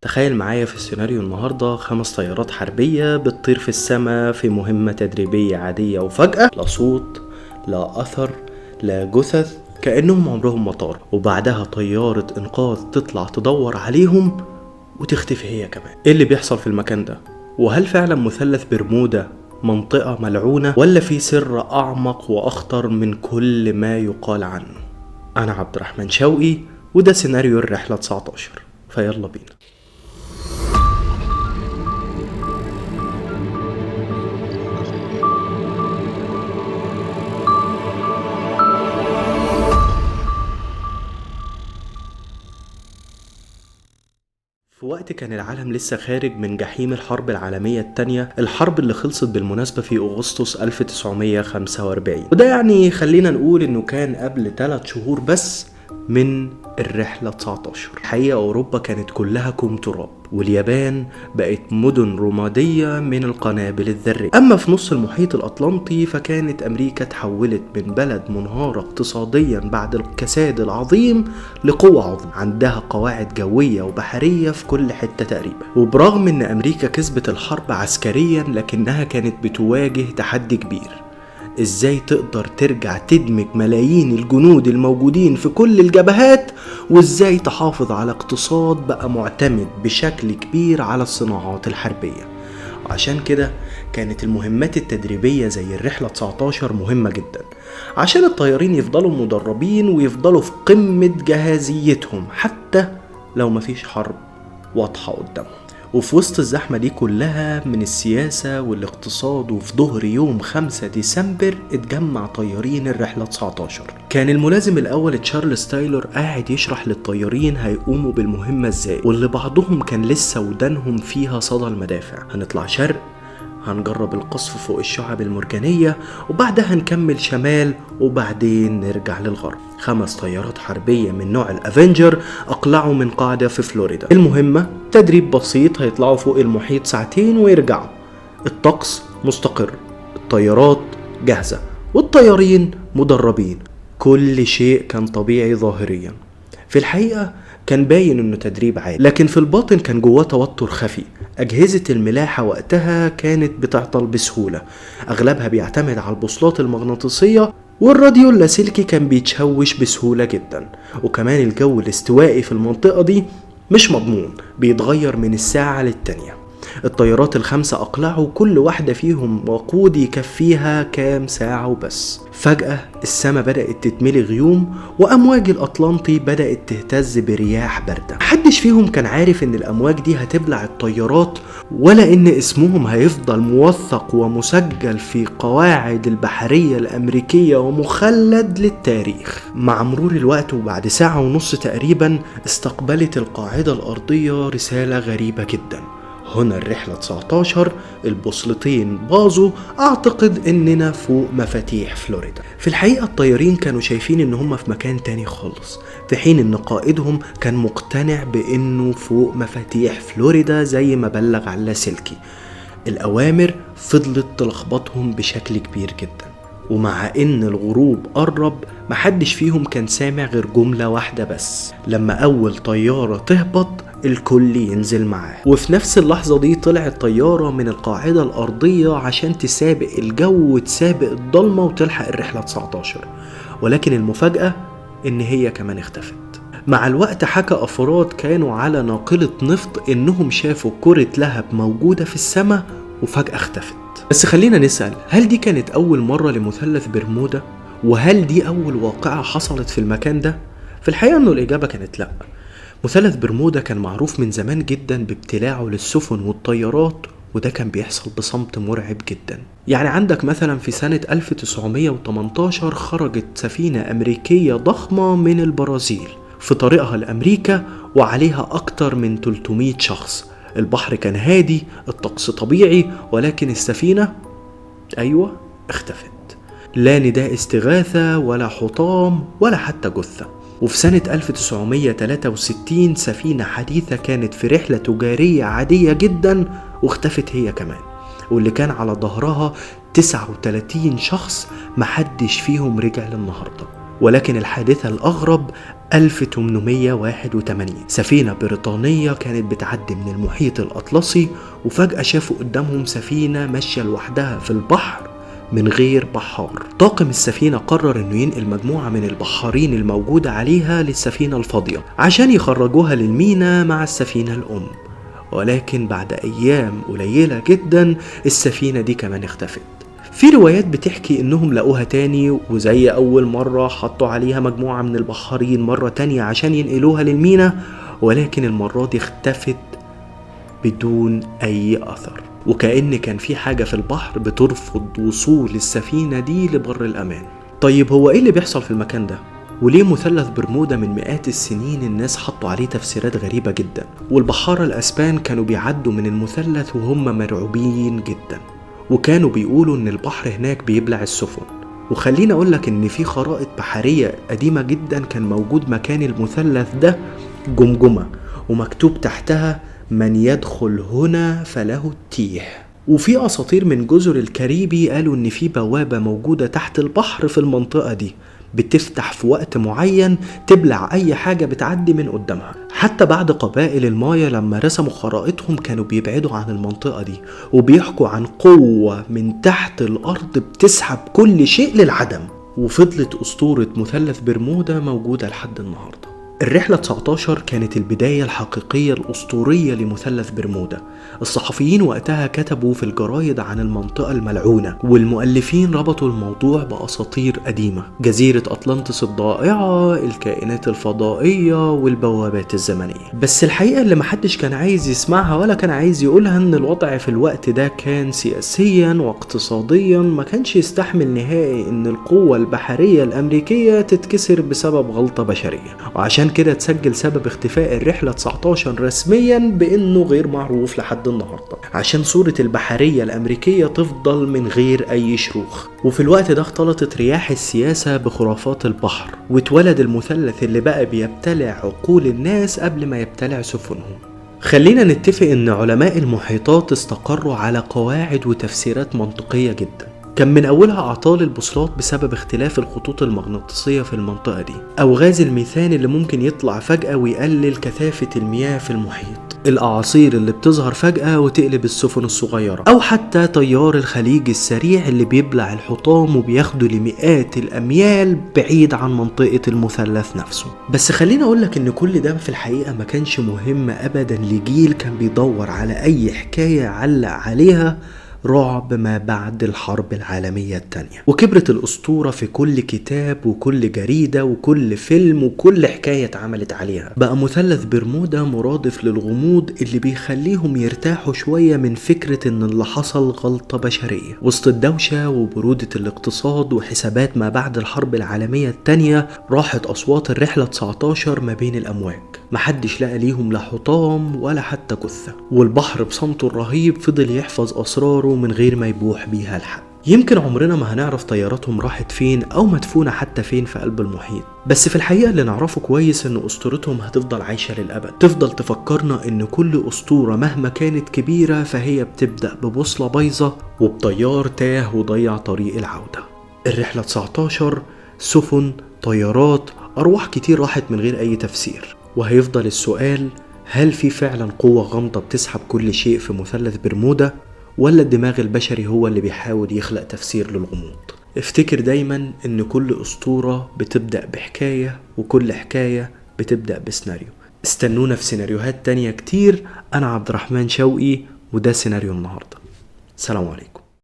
تخيل معايا في السيناريو النهاردة 5 طيارات حربية بتطير في السماء في مهمة تدريبية عادية، وفجأة لا صوت لا أثر لا جثث، كأنهم عمرهم ما طاروا. وبعدها طيارة إنقاذ تطلع تدور عليهم وتختفي هي كمان. إيه اللي بيحصل في المكان ده؟ وهل فعلا مثلث برمودا منطقة ملعونة، ولا في سر أعمق وأخطر من كل ما يقال عنه؟ أنا عبد الرحمن شوقي، وده سيناريو الرحلة 19. فيلا بينا. في وقت كان العالم لسه خارج من جحيم الحرب العالمية التانية، الحرب اللي خلصت بالمناسبة في أغسطس 1945، وده يعني خلينا نقول إنه كان قبل 3 شهور بس من الرحلة 19. الحقيقة أوروبا كانت كلها كوم تراب، واليابان بقت مدن رمادية من القنابل الذرية. أما في نص المحيط الأطلنطي فكانت أمريكا تحولت من بلد منهارة اقتصاديا بعد الكساد العظيم لقوة عظمى، عندها قواعد جوية وبحرية في كل حتة تقريبا. وبرغم أن أمريكا كسبت الحرب عسكريا، لكنها كانت بتواجه تحدي كبير: ازاي تقدر ترجع تدمج ملايين الجنود الموجودين في كل الجبهات، وازاي تحافظ على اقتصاد بقى معتمد بشكل كبير على الصناعات الحربية. وعشان كده كانت المهمات التدريبية زي الرحلة 19 مهمة جدا، عشان الطيارين يفضلوا مدربين ويفضلوا في قمة جاهزيتهم حتى لو مفيش حرب واضحة قدامهم. وفي وسط الزحمة دي كلها من السياسة والاقتصاد، وفي ظهر يوم 5 ديسمبر اتجمع طيارين الرحلة 19. كان الملازم الأول تشارلز تايلور قاعد يشرح للطيارين هيقوموا بالمهمة ازاي، واللي بعضهم كان لسه ودانهم فيها صدى المدافع. هنطلع شرق، هنجرب القصف فوق الشعب المرجانية، وبعدها نكمل شمال، وبعدين نرجع للغرب. 5 طيارات حربية من نوع الأفنجر أقلعوا من قاعدة في فلوريدا. المهمة تدريب بسيط، هيطلعوا فوق المحيط 2 ساعة ويرجعوا. الطقس مستقر، الطيارات جاهزة، والطيارين مدربين. كل شيء كان طبيعي ظاهريا. في الحقيقة كان باين انه تدريب عادي، لكن في الباطن كان جواه توتر خفي. اجهزة الملاحة وقتها كانت بتعطل بسهولة، اغلبها بيعتمد على البوصلات المغناطيسية، والراديو اللاسلكي كان بيتشوش بسهولة جدا. وكمان الجو الاستوائي في المنطقة دي مش مضمون، بيتغير من الساعة للتانية. الطيارات ال5 أقلعوا كل واحدة فيهم وقود يكفيها كام ساعة وبس. فجأة السماء بدأت تتملي غيوم، وأمواج الأطلنطي بدأت تهتز برياح باردة. محدش فيهم كان عارف إن الأمواج دي هتبلع الطيارات، ولا إن اسمهم هيفضل موثق ومسجل في قواعد البحرية الأمريكية ومخلد للتاريخ. مع مرور الوقت وبعد 1.5 ساعة تقريبا استقبلت القاعدة الأرضية رسالة غريبة جدا: هنا الرحلة 19، البوصلتين باظوا، اعتقد اننا فوق مفاتيح فلوريدا. في الحقيقة الطيارين كانوا شايفين ان هم في مكان تاني خالص، في حين ان قائدهم كان مقتنع بانه فوق مفاتيح فلوريدا زي ما بلغ على اللاسلكي. الاوامر فضلت تلخبطهم بشكل كبير جدا، ومع ان الغروب قرب محدش فيهم كان سامع غير جملة واحدة بس: لما اول طيارة تهبط الكل ينزل معاه. وفي نفس اللحظة دي طلعت طيارة من القاعدة الأرضية عشان تسابق الجو وتسابق الضلمة وتلحق الرحلة 19، ولكن المفاجأة إن هي كمان اختفت. مع الوقت حكى أفراد كانوا على ناقلة نفط إنهم شافوا كرة لهب موجودة في السماء وفجأة اختفت. بس خلينا نسأل، هل دي كانت أول مرة لمثلث برمودا؟ وهل دي أول واقعة حصلت في المكان ده؟ في الحقيقة إنه الإجابة كانت لأ. مثلث برمودا كان معروف من زمان جدا بابتلاعه للسفن والطيارات، وده كان بيحصل بصمت مرعب جدا. يعني عندك مثلا في سنة 1918 خرجت سفينة أمريكية ضخمة من البرازيل في طريقها لأمريكا، وعليها أكتر من 300 شخص. البحر كان هادي، الطقس طبيعي، ولكن السفينة اختفت. لا نداء استغاثة ولا حطام ولا حتى جثة. وفي سنة 1963 سفينة حديثة كانت في رحلة تجارية عادية جدا واختفت هي كمان، واللي كان على ظهرها 39 شخص محدش فيهم رجع للنهاردة. ولكن الحادثة الأغرب 1881 سفينة بريطانية كانت بتعدي من المحيط الأطلسي، وفجأة شافوا قدامهم سفينة ماشية لوحدها في البحر من غير بحار. طاقم السفينة قرر انه ينقل مجموعة من البحارين الموجودة عليها للسفينة الفاضية عشان يخرجوها للمينا مع السفينة الأم، ولكن بعد أيام قليلة جدا السفينة دي كمان اختفت. في روايات بتحكي انهم لقوها تاني، وزي اول مرة حطوا عليها مجموعة من البحارين مرة تانية عشان ينقلوها للمينا، ولكن المرة دي اختفت بدون اي اثر، وكأن كان في حاجة في البحر بترفض وصول السفينة دي لبر الامان. طيب هو ايه اللي بيحصل في المكان ده؟ وليه مثلث برمودا من مئات السنين الناس حطوا عليه تفسيرات غريبة جدا، والبحارة الاسبان كانوا بيعدوا من المثلث وهم مرعوبين جدا، وكانوا بيقولوا ان البحر هناك بيبلع السفن. وخليني اقولك ان في خرائط بحرية قديمة جدا كان موجود مكان المثلث ده جمجمة، ومكتوب تحتها من يدخل هنا فله التيه. وفي اساطير من جزر الكاريبي قالوا ان في بوابة موجودة تحت البحر في المنطقة دي بتفتح في وقت معين تبلع اي حاجة بتعدي من قدامها. حتى بعد قبائل المايا لما رسموا خرائطهم كانوا بيبعدوا عن المنطقة دي، وبيحكوا عن قوة من تحت الارض بتسحب كل شيء للعدم. وفضلت اسطورة مثلث برمودا موجودة لحد النهاردة. الرحلة 19 كانت البداية الحقيقية الأسطورية لمثلث برمودا. الصحفيين وقتها كتبوا في الجرايد عن المنطقة الملعونة، والمؤلفين ربطوا الموضوع بأساطير قديمة: جزيرة أطلانتس الضائعة، الكائنات الفضائية، والبوابات الزمنية. بس الحقيقة اللي محدش كان عايز يسمعها ولا كان عايز يقولها ان الوضع في الوقت ده كان سياسيا واقتصاديا ما كانش يستحمل نهائي ان القوة البحرية الأمريكية تتكسر بسبب غلطة بشرية، وعشان كده تسجل سبب اختفاء الرحلة 19 رسميا بانه غير معروف لحد النهاردة، عشان صورة البحرية الامريكية تفضل من غير اي شروخ. وفي الوقت ده اختلطت رياح السياسة بخرافات البحر، واتولد المثلث اللي بقى بيبتلع عقول الناس قبل ما يبتلع سفنهم. خلينا نتفق ان علماء المحيطات استقروا على قواعد وتفسيرات منطقية جدا، كان من أولها أعطال البوصلات بسبب اختلاف الخطوط المغناطيسية في المنطقة دي، أو غاز الميثان اللي ممكن يطلع فجأة ويقلل كثافة المياه في المحيط، الأعاصير اللي بتظهر فجأة وتقلب السفن الصغيرة، أو حتى تيار الخليج السريع اللي بيبلع الحطام وبياخده لمئات الأميال بعيد عن منطقة المثلث نفسه. بس خليني أقولك إن كل ده في الحقيقة ما كانش مهم أبدا لجيل كان بيدور على أي حكاية يعلق عليها رعب ما بعد الحرب العالمية التانية، وكبرت الأسطورة في كل كتاب وكل جريدة وكل فيلم وكل حكاية اتعملت عليها. بقى مثلث برمودا مرادف للغموض اللي بيخليهم يرتاحوا شوية من فكرة ان اللي حصل غلطة بشرية. وسط الدوشة وبرودة الاقتصاد وحسابات ما بعد الحرب العالمية التانية، راحت أصوات الرحلة 19 ما بين الأمواج، محدش لقى ليهم لا حطام ولا حتى جثة، والبحر بصمته الرهيب فضل يحفظ أسراره من غير ما يبوح بيها لحد. يمكن عمرنا ما هنعرف طياراتهم راحت فين أو مدفونة حتى فين في قلب المحيط، بس في الحقيقة اللي نعرفه كويس إن أسطورتهم هتفضل عايشة للأبد، تفضل تفكرنا إن كل أسطورة مهما كانت كبيرة فهي بتبدأ ببوصلة بايظة وبطيار تاه وضيع طريق العودة. الرحلة 19 سفن، طيارات، أرواح كتير راحت من غير أي تفسير، وهيفضل السؤال: هل في فعلا قوة غامضة بتسحب كل شيء في مثلث برمودا، ولا الدماغ البشري هو اللي بيحاول يخلق تفسير للغموض؟ افتكر دايما ان كل اسطورة بتبدأ بحكاية، وكل حكاية بتبدأ بسيناريو. استنونا في سيناريوهات تانية كتير. انا عبد الرحمن شوقي، وده سيناريو النهاردة. سلام عليكم.